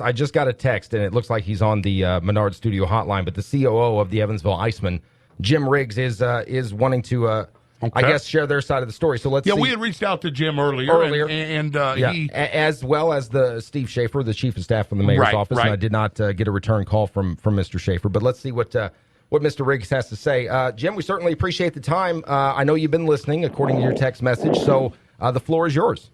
I just got a text, and it looks like he's on the Menard Studio hotline, but the COO of the Evansville IceMen, Jim Riggs, is wanting to, I guess, share their side of the story. So let's see. Yeah, we had reached out to Jim earlier. And he... As well as the Steve Schaefer, the chief of staff from the mayor's office, and I did not get a return call from Mr. Schaefer. But let's see what Mr. Riggs has to say. Jim, we certainly appreciate the time. I know you've been listening, according to your text message, so the floor is yours.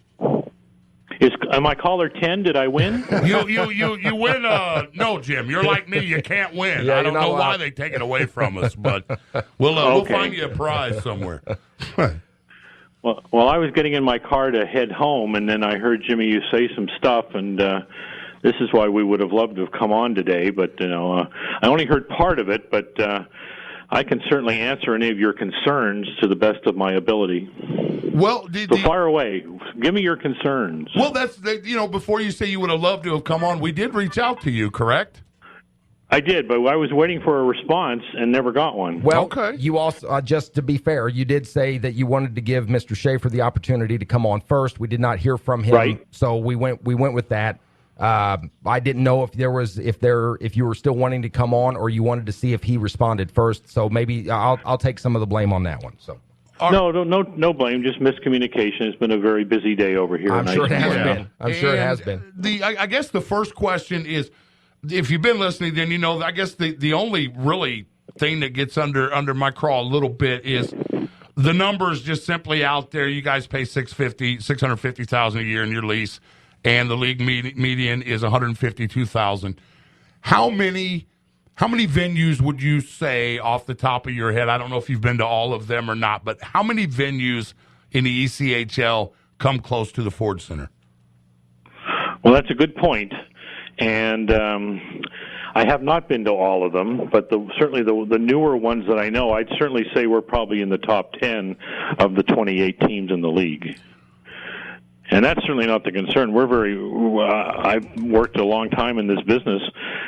Am I caller 10? Did I win? You win. No, Jim, you're like me. You can't win. Yeah, I don't know why they take it away from us, but we'll find you a prize somewhere. Well, I was getting in my car to head home, and then I heard Jimmy you say some stuff, and this is why we would have loved to have come on today. But I only heard part of it, but I can certainly answer any of your concerns to the best of my ability. Well, so fire away. Give me your concerns. Well, that's before you say you would have loved to have come on, we did reach out to you, correct? I did, but I was waiting for a response and never got one. Well, you also, just to be fair, you did say that you wanted to give Mr. Schaefer the opportunity to come on first. We did not hear from him, so we went with that. I didn't know if you were still wanting to come on, or you wanted to see if he responded first. So maybe I'll take some of the blame on that one. So. No blame, just miscommunication. It's been a very busy day over here. I'm sure it has been. I guess the first question is, if you've been listening, then you know. I guess the only really thing that gets under my craw a little bit is the numbers just simply out there. You guys pay $650,000 a year in your lease, and the league median is $152,000. How many venues would you say off the top of your head? I don't know if you've been to all of them or not, but how many venues in the ECHL come close to the Ford Center? Well, that's a good point. And I have not been to all of them, but certainly the newer ones that I know, I'd certainly say we're probably in the top 10 of the 28 teams in the league. And that's certainly not the concern. I've worked a long time in this business,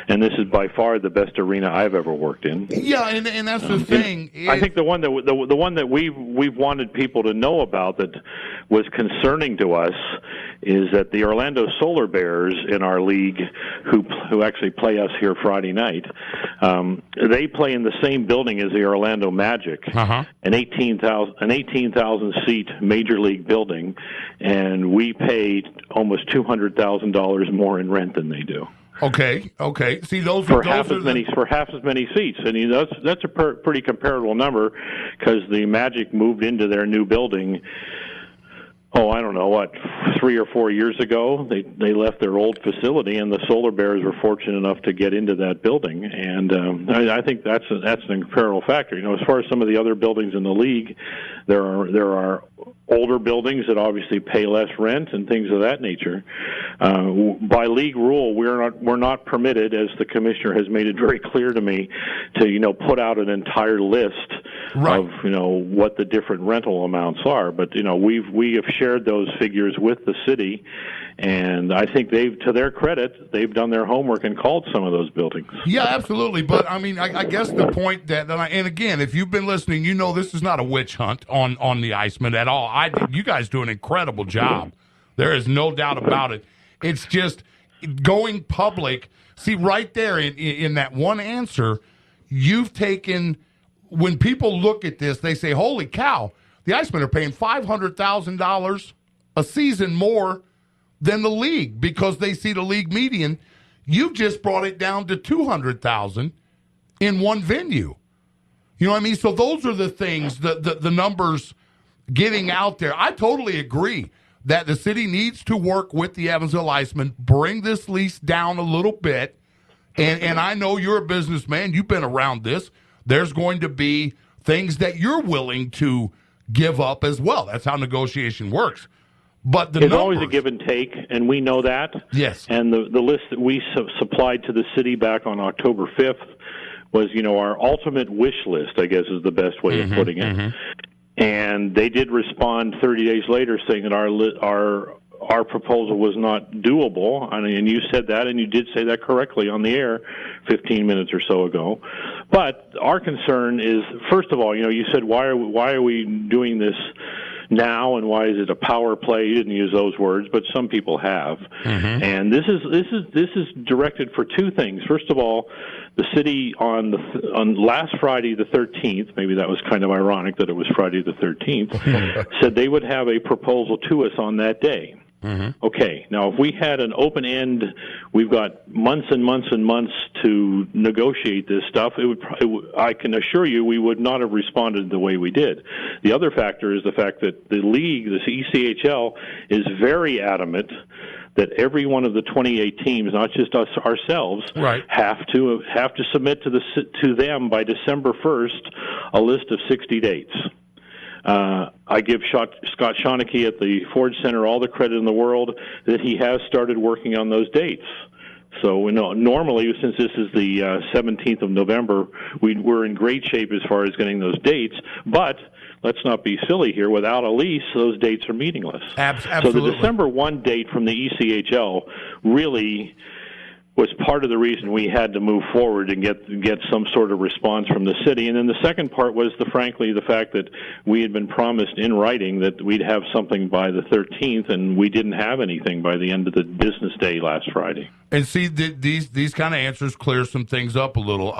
and this is by far the best arena I've ever worked in. Yeah, and that's the thing. I think the one that we've wanted people to know about that was concerning to us is that the Orlando Solar Bears in our league, who actually play us here Friday night, they play in the same building as the Orlando Magic, an 18,000 seat major league building, and we pay almost $200,000 more in rent than they do. Okay. See, for half as many seats, and that's a pretty comparable number, because the Magic moved into their new building. I don't know 3 or 4 years ago. They left their old facility, and the Solar Bears were fortunate enough to get into that building. And I think that's an comparable factor. As far as some of the other buildings in the league, there are older buildings that obviously pay less rent and things of that nature. By league rule, we're not permitted, as the commissioner has made it very clear to me, to put out an entire list of what the different rental amounts are. But we have shared those figures with the city, and I think to their credit, they've done their homework and called some of those buildings. Yeah, absolutely. But I mean, I guess the point and again, if you've been listening, this is not a witch hunt on the IceMen at all. You guys do an incredible job. There is no doubt about it. It's just going public. See, right there in that one answer, you've taken. When people look at this, they say, "Holy cow! The IceMen are paying $500,000 a season more than the league," because they see the league median. You've just brought it down to $200,000 in one venue. You know what I mean? So those are the things, the numbers getting out there. I totally agree that the city needs to work with the Evansville IceMen, bring this lease down a little bit. And I know you're a businessman. You've been around this. There's going to be things that you're willing to give up as well. That's how negotiation works. But there's always a give and take, and we know that. Yes. And the list that we supplied to the city back on October 5th was, our ultimate wish list, I guess is the best way of putting it. And they did respond 30 days later saying that our proposal was not doable. And you said that, and you did say that correctly on the air 15 minutes or so ago. But our concern is, first of all, you said, why are we doing this now, and why is it a power play? You didn't use those words, but some people have. Mm-hmm. And this is directed for two things. First of all, the city on last Friday the 13th, maybe that was kind of ironic that it was Friday the 13th, said they would have a proposal to us on that day. Mm-hmm. Okay, now if we had an open end, we've got months and months and months to negotiate this stuff, I can assure you we would not have responded the way we did. The other factor is the fact that the league, the ECHL, is very adamant that every one of the 28 teams, not just us ourselves, right, have to submit to them by December 1st a list of 60 dates. I give Scott Schoeneke at the Ford Center all the credit in the world that he has started working on those dates. So we know normally, since this is the 17th of November, we're in great shape as far as getting those dates. But let's not be silly here. Without a lease, those dates are meaningless. Absolutely. So the December 1 date from the ECHL really was part of the reason we had to move forward and get some sort of response from the city. And then the second part was, frankly, the fact that we had been promised in writing that we'd have something by the 13th, and we didn't have anything by the end of the business day last Friday. And see, these kind of answers clear some things up a little.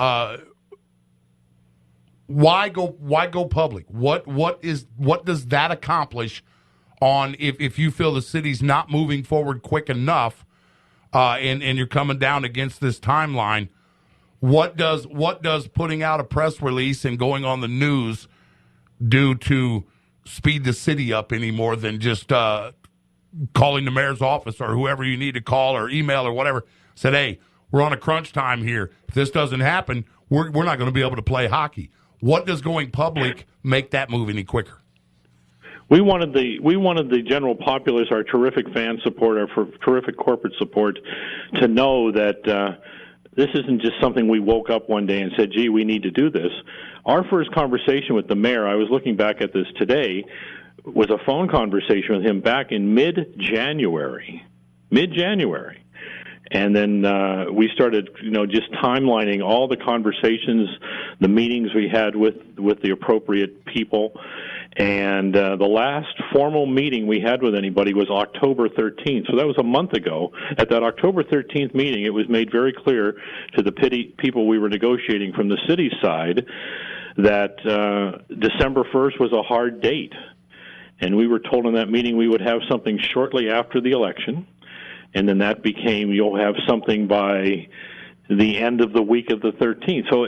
Why go public? What does that accomplish on if you feel the city's not moving forward quick enough? And you're coming down against this timeline, what does putting out a press release and going on the news do to speed the city up any more than just calling the mayor's office or whoever you need to call or email or whatever? Said, hey, we're on a crunch time here. If this doesn't happen, we're not going to be able to play hockey. What does going public make that move any quicker? We wanted the general populace, our terrific fan support, our terrific corporate support, to know that this isn't just something we woke up one day and said, gee, we need to do this. Our first conversation with the mayor, I was looking back at this today, was a phone conversation with him back in mid-January. And then we started, just timelining all the conversations, the meetings we had with the appropriate people. And the last formal meeting we had with anybody was October 13th. So that was a month ago. At that October 13th meeting, it was made very clear to the people we were negotiating from the city's side that December 1st was a hard date. And we were told in that meeting we would have something shortly after the election. And then that became, you'll have something by the end of the week of the 13th. So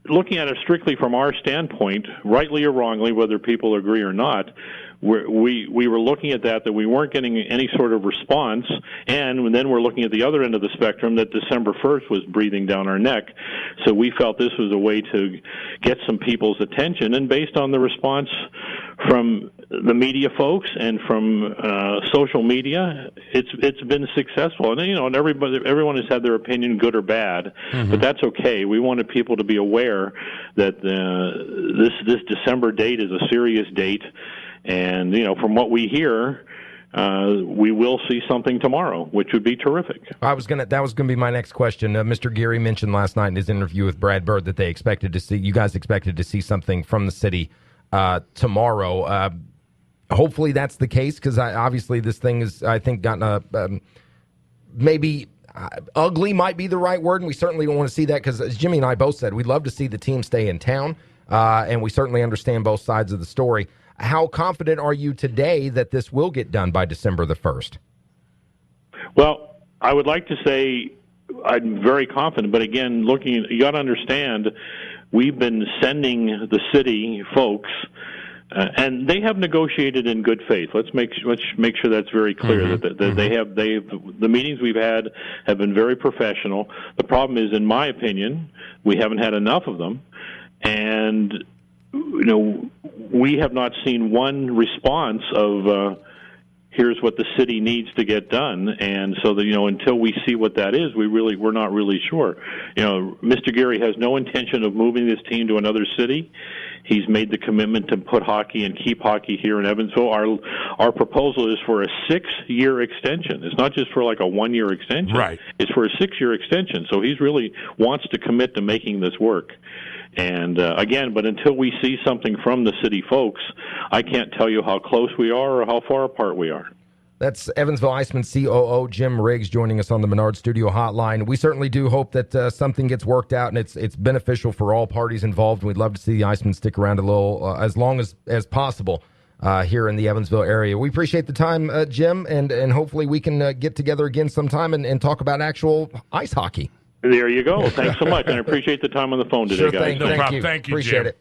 looking at it strictly from our standpoint, rightly or wrongly, whether people agree or not, we were looking at that we weren't getting any sort of response, and then we're looking at the other end of the spectrum that December 1st was breathing down our neck. So we felt this was a way to get some people's attention, and based on the response from the media folks and from social media, it's been successful. And and everyone has had their opinion, good or bad, but that's okay. We wanted people to be aware that this December date is a serious date. And, from what we hear, we will see something tomorrow, which would be terrific. That was going to be my next question. Mr. Geary mentioned last night in his interview with Brad Bird that you guys expected to see something from the city tomorrow. Hopefully that's the case, because obviously this thing is, I think, gotten maybe ugly might be the right word, and we certainly don't want to see that, because as Jimmy and I both said, we'd love to see the team stay in town, and we certainly understand both sides of the story. How confident are you today that this will get done by December the 1st? Well, I would like to say I'm very confident, but again, you got to understand, we've been sending the city folks, and they have negotiated in good faith. Let's make sure that's very clear. That the meetings we've had have been very professional. The problem is, in my opinion, we haven't had enough of them, and we have not seen one response of here's what the city needs to get done, and so that until we see what that is, we're not really sure. Mr. Geary has no intention of moving this team to another city. He's made the commitment to put hockey and keep hockey here in Evansville. Our proposal is for a 6-year extension. It's not just for like a 1-year extension. Right. It's for a 6-year extension. So he's really wants to commit to making this work. And again, but until we see something from the city folks, I can't tell you how close we are or how far apart we are. That's Evansville IceMen COO Jim Riggs joining us on the Menard Studio Hotline. We certainly do hope that something gets worked out and it's beneficial for all parties involved. We'd love to see the IceMen stick around a little, as long as possible here in the Evansville area. We appreciate the time, Jim, and hopefully we can get together again sometime and talk about actual ice hockey. There you go. Thanks so much, and I appreciate the time on the phone today, Sure guys. thing. No Thank problem. you. Thank you, Appreciate Jim. it.